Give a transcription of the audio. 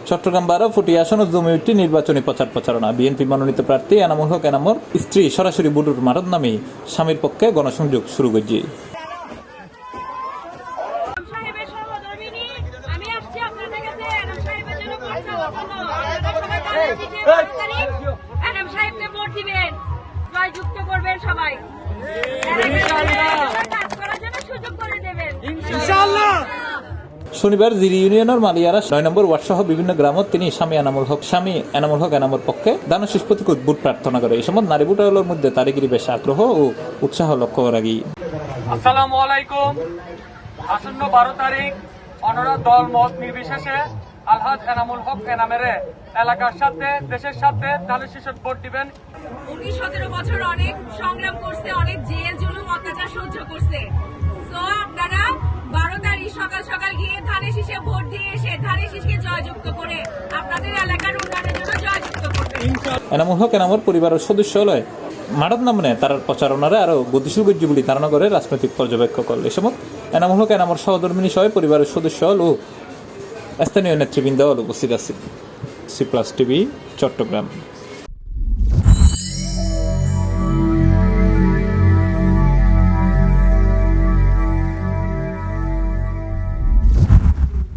চট্টগ্রাম 12 ফুটি আসন জমে উঠে নির্বাচনী প্রচারণা। বিএনপি মনোনীত প্রার্থী এনামুল হক এনামুর স্ত্রী সরাসরি বুডুর মারদ নামে স্বামীর পক্ষে গণসংযোগ শুরু করছে। শনিবার জিরি ইউনিয়নের মালিয়ারা 9 নম্বর ওয়ার্ড সহ বিভিন্ন গ্রামত তিনি স্বামী এনামুল হক এনামুর পক্ষে দানশীষ প্রতীক ভোট প্রার্থনা করে। এই সময় নারী ভোটারদের মধ্যে তারিখের বেশ আগ্রহ ও উৎসাহ লক্ষ্য করা গিয়ে। আসসালামু আলাইকুম। আসন্ন 12 তারিখ অনরা দল মত নির্বিশেষে আলহাজ এনামুল হক এনামের এলাকার সাথে দেশের সাথে দানশীষ ভোট দিবেন। 17 বছর অনেক সংগ্রাম করছে, অনেক জেল জুলুম অত্যাচার সহ্য করছে। তো আপনারা 12 তারিখ সকাল সকাল গিয়ে ধানের শীষে ভোট দিয়ে এসে ধানের শীষকে জয়যুক্ত করে আপনাদের এলাকার উন্নয়নের জন্য জয়যুক্ত করবেন। এনামুল হক এনামুর পরিবারের সদস্য হলে মারদ নামে তার প্রচারণারে আরো গতিশীল গজ্য বলে ধারণা করে রাজনৈতিক পর্যবেক্ষক করলে। এ সময় এনামুল হক এনামুর সহধর্মিনী সহ পরিবারের সদস্য হল ও স্থানীয় নেতৃবৃন্দ উপস্থিত আছে। C+ TV, Chittagong.